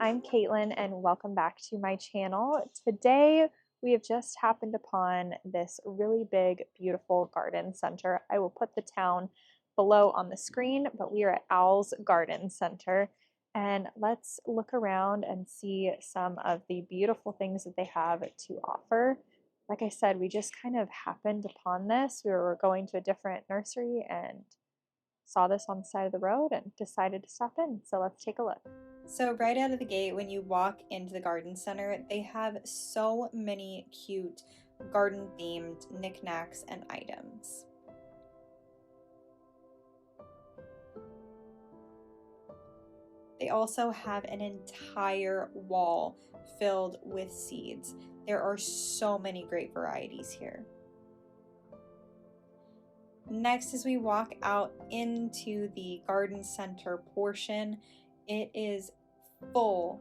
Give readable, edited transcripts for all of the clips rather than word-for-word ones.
I'm Caitlin and welcome back to my channel. Today we have just happened upon this really big, beautiful garden center. I will put the town below on the screen, but we are at Owl's Garden Center. And let's look around and see some of the beautiful things that they have to offer. Like I said, we just kind of happened upon this. We were going to a different nursery and saw this on the side of the road and decided to stop in. So let's take a look. So right out of the gate, when you walk into the garden center, they have so many cute garden themed knickknacks and items. They also have an entire wall filled with seeds. There are so many great varieties here. Next, as we walk out into the garden center portion, it is full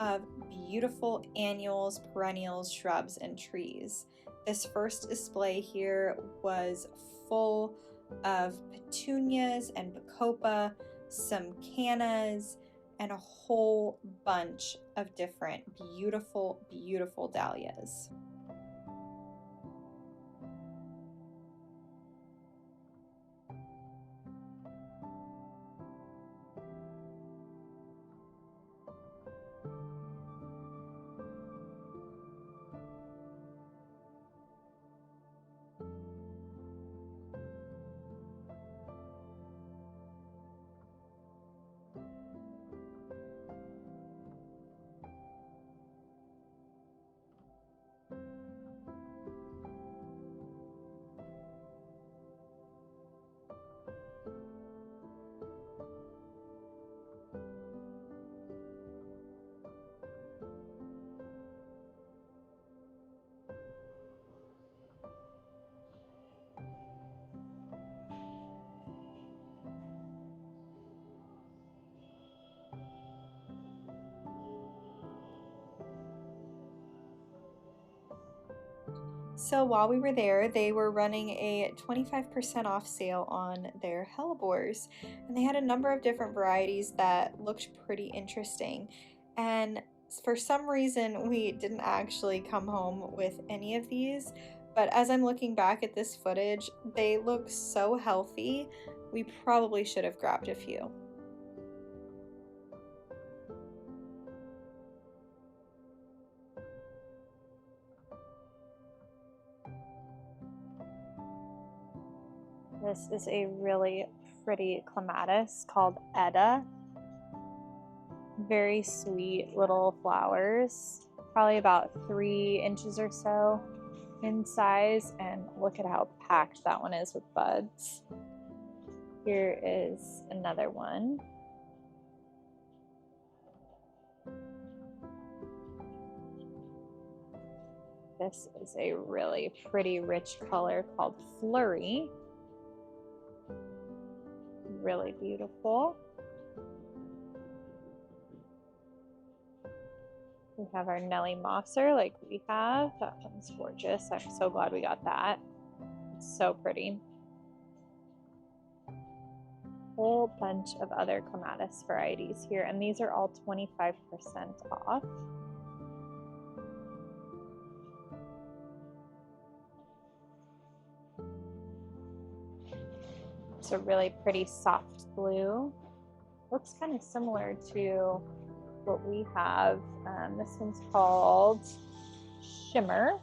of beautiful annuals, perennials, shrubs, and trees. This first display here was full of petunias and bacopa, some cannas, and a whole bunch of different beautiful, beautiful dahlias. So while we were there, they were running a 25% off sale on their hellebores, and they had a number of different varieties that looked pretty interesting. And for some reason, we didn't actually come home with any of these, but as I'm looking back at this footage, they look so healthy. We probably should have grabbed a few. This is a really pretty clematis called Etta. Very sweet little flowers, probably about 3 inches or so in size, and look at how packed that one is with buds. Here is another one. This is a really pretty rich color called Flurry. Really beautiful. We have our Nellie Mosser like we have. That one's gorgeous. I'm so glad we got that. It's so pretty. Whole bunch of other clematis varieties here, and these are all 25% off. It's a really pretty soft blue. Looks kind of similar to what we have. This one's called Shimmer.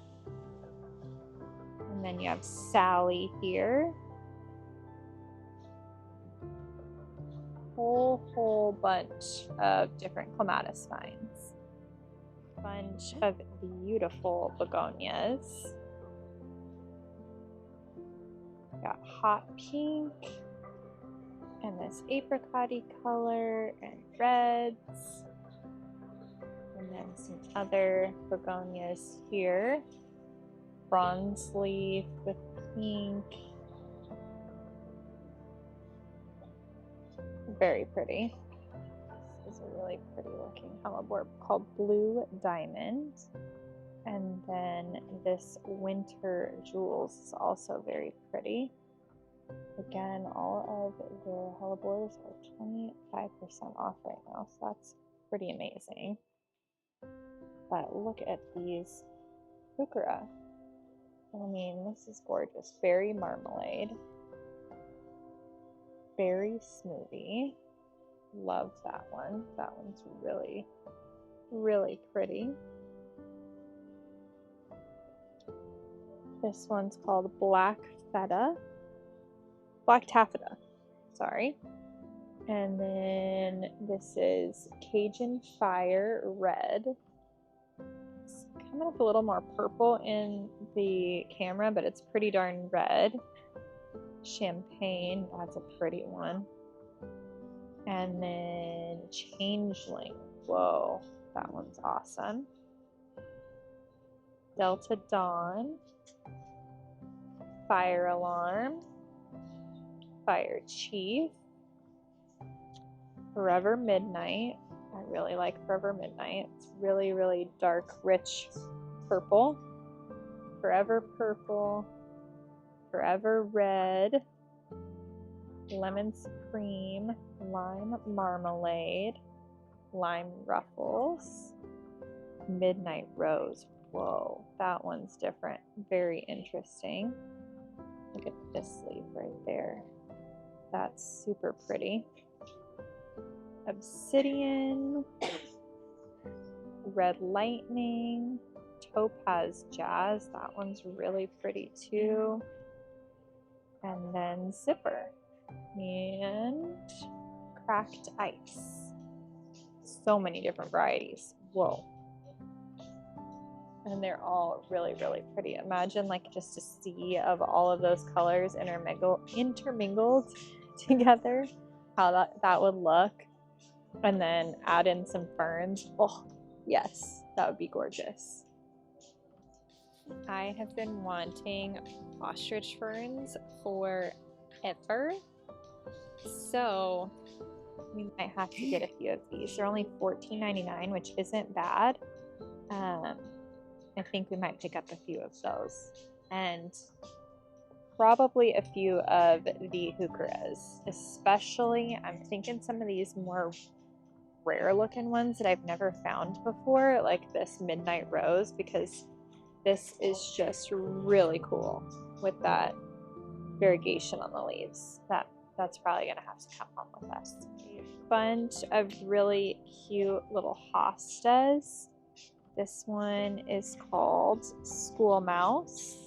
And then you have Sally here. Whole bunch of different clematis vines. Bunch of beautiful begonias. Got hot pink and this apricot-y color and reds. And then some other begonias here. Bronze leaf with pink. Very pretty. This is a really pretty looking hellebore called Blue Diamond. And then this Winter Jewels is also very pretty. Again, all of their hellebores are 25% off right now, so that's pretty amazing. But look at these heuchera. I mean, this is gorgeous. Berry marmalade. Berry smoothie. Love that one. That one's really, really pretty. This one's called Black Taffeta, sorry. And then this is Cajun Fire Red. It's coming up a little more purple in the camera, but it's pretty darn red. Champagne, that's a pretty one. And then Changeling, whoa, that one's awesome. Delta Dawn, Fire Alarm, Fire Chief, Forever Midnight. I really like Forever Midnight. It's really, really dark, rich purple. Forever Purple, Forever Red, Lemon Supreme, Lime Marmalade, Lime Ruffles, Midnight Rose. Whoa, that one's different. Very interesting. Look at this leaf right there. That's super pretty. Obsidian, Red Lightning, Topaz Jazz. That one's really pretty too. And then Zipper and Cracked Ice. So many different varieties. Whoa. And they're all really, really pretty. Imagine like just a sea of all of those colors intermingled together, how that would look. And then add in some ferns. Oh, yes, that would be gorgeous. I have been wanting ostrich ferns forever. So we might have to get a few of these. They're only $14.99, which isn't bad. I think we might pick up a few of those, and probably a few of the heucheras. Especially, I'm thinking some of these more rare looking ones that I've never found before, like this Midnight Rose, because this is just really cool with that variegation on the leaves. That's probably gonna have to come home with us. A bunch of really cute little hostas. This one is called School Mouse.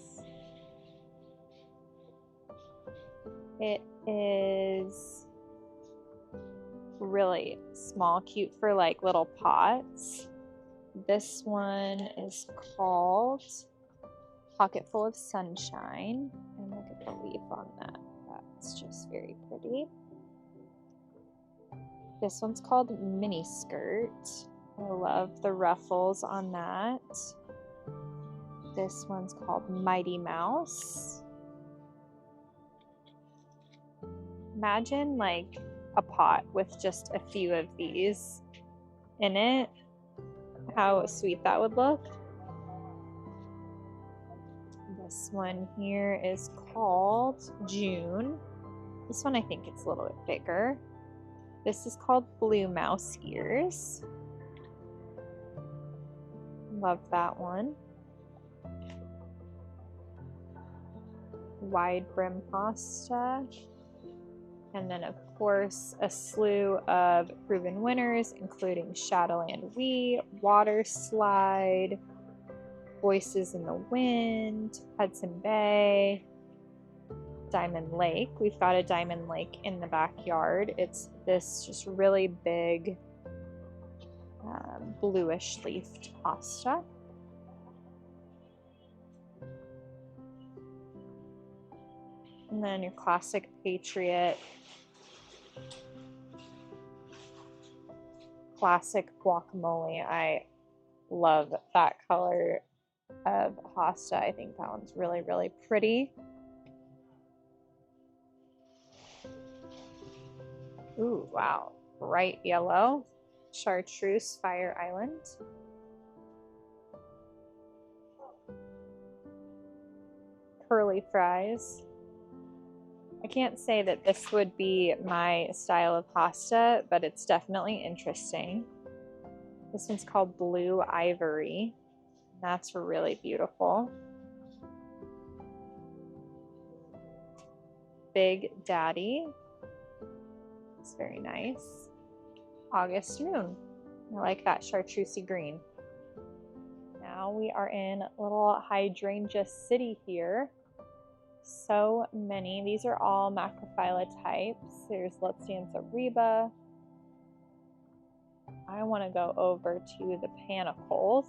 It is really small, cute for like little pots. This one is called Pocket Full of Sunshine. And look at the leaf on that. That's just very pretty. This one's called Mini Skirt. I love the ruffles on that. This one's called Mighty Mouse. Imagine like a pot with just a few of these in it. How sweet that would look. This one here is called June. This one I think it's a little bit bigger. This is called Blue Mouse Ears. Love that one. Wide Brim Hosta. And then, of course, a slew of proven winners, including Shadowland Wee, Water Slide, Voices in the Wind, Hudson Bay, Diamond Lake. We've got a Diamond Lake in the backyard. It's this just really big bluish leafed hosta. And then your classic Patriot, classic guacamole. I love that color of hosta. I think that one's really, really pretty. Ooh, wow. Bright yellow. Chartreuse Fire Island. Curly Fries. I can't say that this would be my style of hosta, but it's definitely interesting. This one's called Blue Ivory. That's really beautiful. Big Daddy. It's very nice. August Moon. I like that chartreusey green. Now we are in little hydrangea city here. So many. These are all macrophylla types. There's Letzianthus reba. I want to go over to the panicles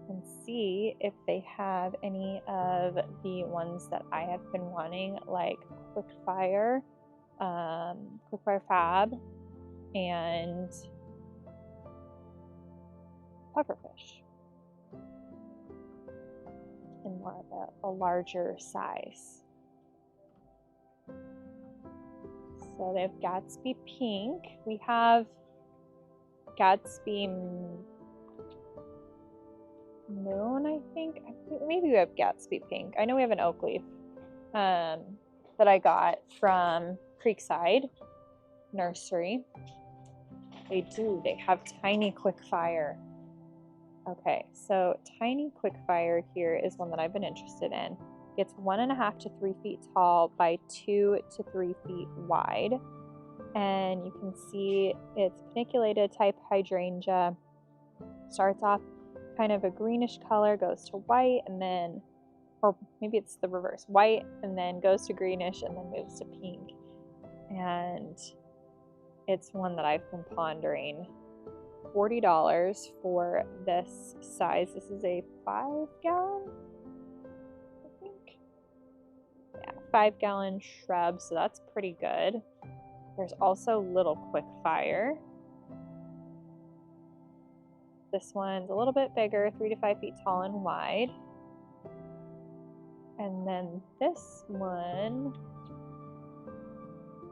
and see if they have any of the ones that I have been wanting, like Quickfire Fab, and Pufferfish in more of a larger size. So they have Gatsby Pink. We have Gatsby Moon, I think. Maybe we have Gatsby Pink. I know we have an oak leaf that I got from Creekside Nursery. They do. They have Tiny Quickfire. Okay, so Tiny Quickfire here is one that I've been interested in. It's 1.5 to 3 feet tall by 2 to 3 feet wide. And you can see it's paniculated type hydrangea. Starts off kind of a greenish color, goes to white, and then, or maybe it's the reverse, white, and then goes to greenish, and then moves to pink. And it's one that I've been pondering. $40 for this size. This is a 5-gallon, I think. Yeah, 5-gallon shrub, so that's pretty good. There's also Little Quickfire. This one's a little bit bigger, 3 to 5 feet tall and wide. And then this one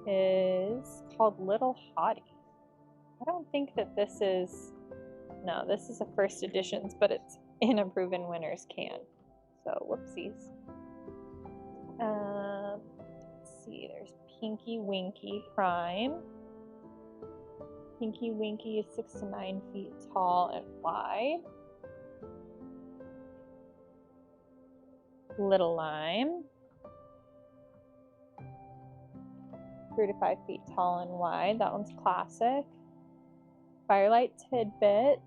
is called Little Hottie. I don't think that this is, no, this is a first editions, but it's in a proven winners can. So whoopsies. Let's see, there's Pinky Winky Prime. Pinky Winky is 6 to 9 feet tall and wide. Little Lime, 3 to 5 feet tall and wide. That one's classic. Firelight Tidbit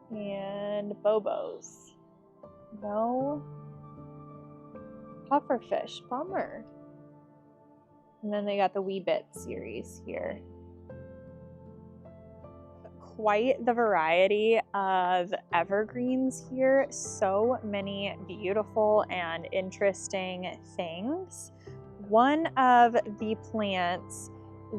and Bobos. No Pufferfish, bummer. And then they got the Wee Bit series here. Quite the variety of evergreens here. So many beautiful and interesting things. One of the plants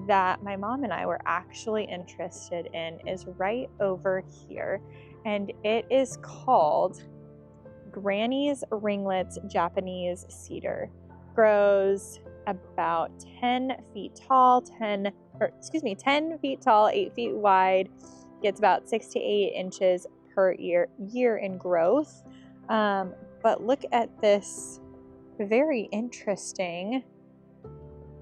that my mom and I were actually interested in is right over here, and it is called Granny's Ringlets Japanese Cedar. Grows about 10 feet tall, 10 feet tall, 8 feet wide. Gets about 6 to 8 inches per year in growth. But look at this very interesting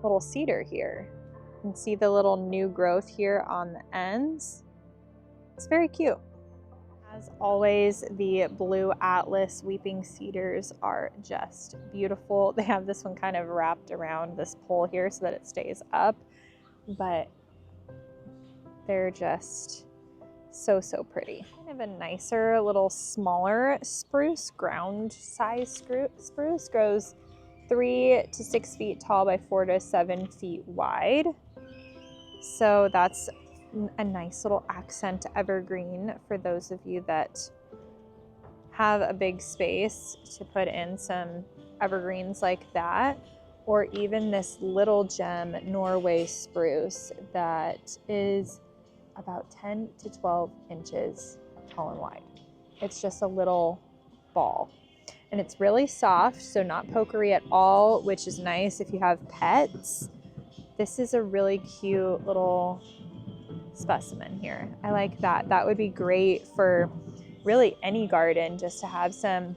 little cedar here. You can see the little new growth here on the ends. It's very cute. As always, the Blue Atlas weeping cedars are just beautiful. They have this one kind of wrapped around this pole here so that it stays up, but they're just so pretty. Kind of a nicer, a little smaller spruce, ground size spruce, grows 3 to 6 feet tall by 4 to 7 feet wide. So that's a nice little accent evergreen for those of you that have a big space to put in some evergreens like that, or even this little gem Norway spruce that is about 10 to 12 inches tall and wide. It's just a little ball. And it's really soft, so not pokery at all, which is nice if you have pets. This is a really cute little specimen here. I like that. That would be great for really any garden, just to have some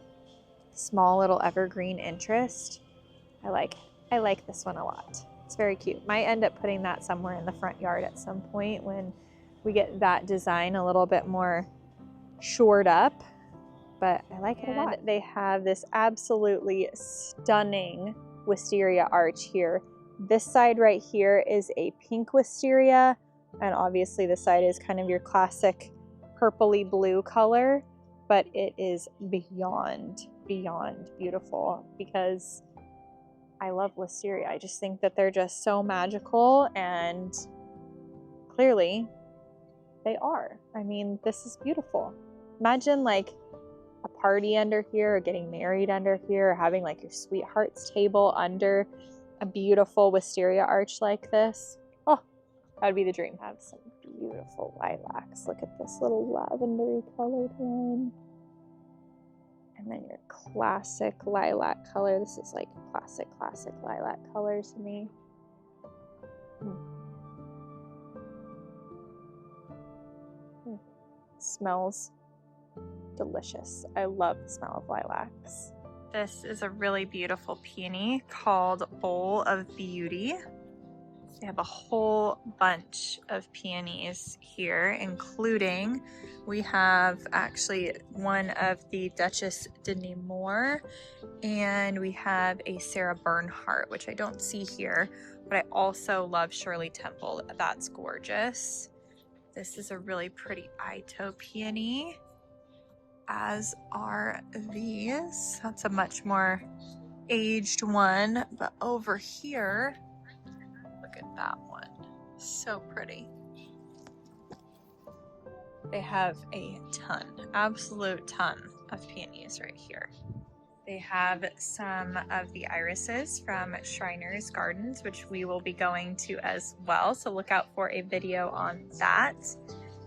small little evergreen interest. I like this one a lot. It's very cute. Might end up putting that somewhere in the front yard at some point when we get that design a little bit more shored up, but I like it a lot. They have this absolutely stunning wisteria arch here. This side right here is a pink wisteria, and obviously this side is kind of your classic purpley blue color, but it is beyond beautiful because I love wisteria. I just think that they're just so magical, and clearly they are. I mean, this is beautiful. Imagine like a party under here, or getting married under here, or having like your sweetheart's table under a beautiful wisteria arch like this. Oh, that would be the dream. Have some beautiful lilacs. Look at this little lavendery colored one. And then your classic lilac color. This is like classic lilac color to me. Smells delicious. I love the smell of lilacs. This is a really beautiful peony called Bowl of Beauty. They have a whole bunch of peonies here, including we have actually one of the Duchess de Nemours, and we have a Sarah Bernhardt, which I don't see here, but I also love Shirley Temple. That's gorgeous. This is a really pretty Ito peony, as are these. That's a much more aged one, but over here, look at that one. So pretty. They have a ton, absolute ton of peonies right here. They have some of the irises from Shriners Gardens, which we will be going to as well. So look out for a video on that.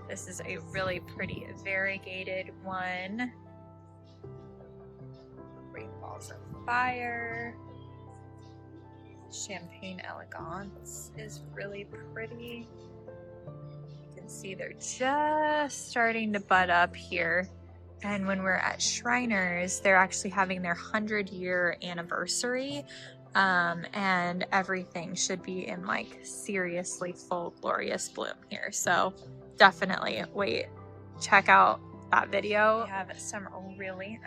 This is a really pretty variegated one. Great balls of fire. Champagne Elegance is really pretty. You can see they're just starting to bud up here. And when we're at Shriners, they're actually having their 100-year anniversary, and everything should be in like seriously full glorious bloom here. So definitely check out that video. We have some really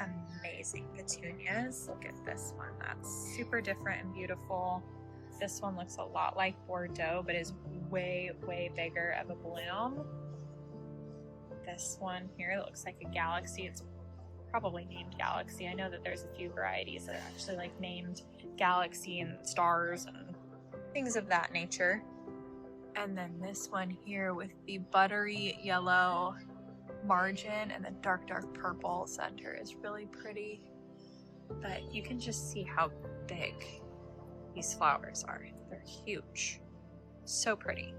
amazing petunias. Look at this one. That's super different and beautiful. This one looks a lot like Bordeaux, but is way bigger of a bloom. This one here looks like a galaxy. It's probably named Galaxy. I know that there's a few varieties that are actually like named Galaxy and stars and things of that nature. And then this one here with the buttery yellow margin and the dark purple center is really pretty. But you can just see how big these flowers are. They're huge. So pretty.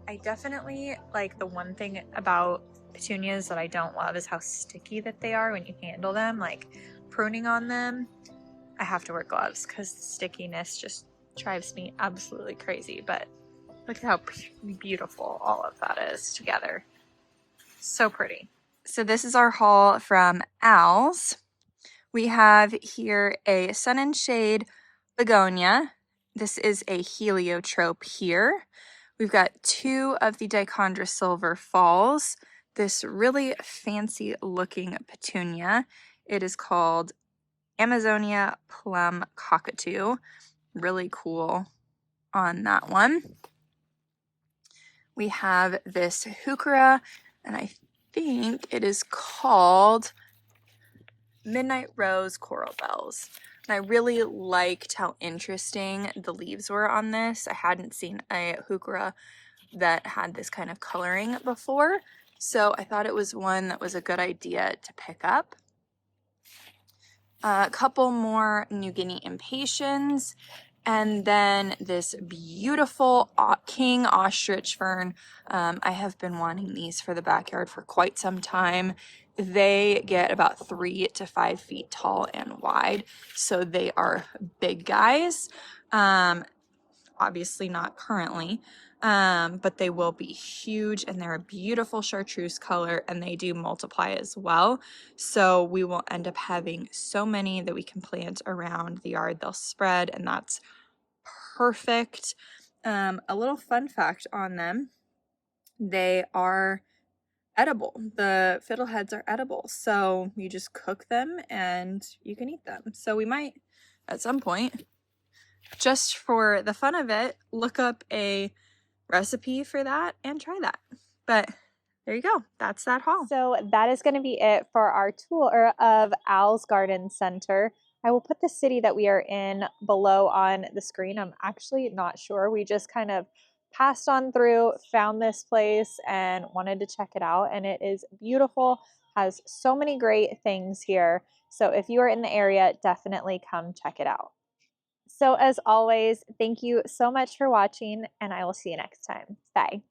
I definitely like the one thing about petunias that I don't love is how sticky that they are when you handle them. Like pruning on them, I have to wear gloves because the stickiness just drives me absolutely crazy. But look at how beautiful all of that is together. So pretty. So this is our haul from Al's. We have here a Sun and Shade begonia. This is a heliotrope here. We've got two of the Dichondra Silver Falls. This really fancy looking petunia. It is called Amazonia Plum Cockatoo. Really cool on that one. We have this heuchera, and I think it is called Midnight Rose Coral Bells. And I really liked how interesting the leaves were on this. I hadn't seen a heuchera that had this kind of coloring before, so I thought it was one that was a good idea to pick up. A couple more New Guinea impatiens, and then this beautiful king ostrich fern. I have been wanting these for the backyard for quite some time. They get about 3 to 5 feet tall and wide, so they are big guys. Obviously not currently, but they will be huge, and they're a beautiful chartreuse color, and they do multiply as well. So we will end up having so many that we can plant around the yard. They'll spread, and that's perfect. A little fun fact on them they are edible. The fiddleheads are edible, so you just cook them and you can eat them. So we might, at some point, just for the fun of it, look up a recipe for that and try that. But there you go. That's that haul. So that is going to be it for our tour of Al's Garden Center. I will put the city that we are in below on the screen. I'm actually not sure. We just kind of passed on through, found this place, and wanted to check it out. And it is beautiful, has so many great things here. So if you are in the area, definitely come check it out. So as always, thank you so much for watching, and I will see you next time. Bye.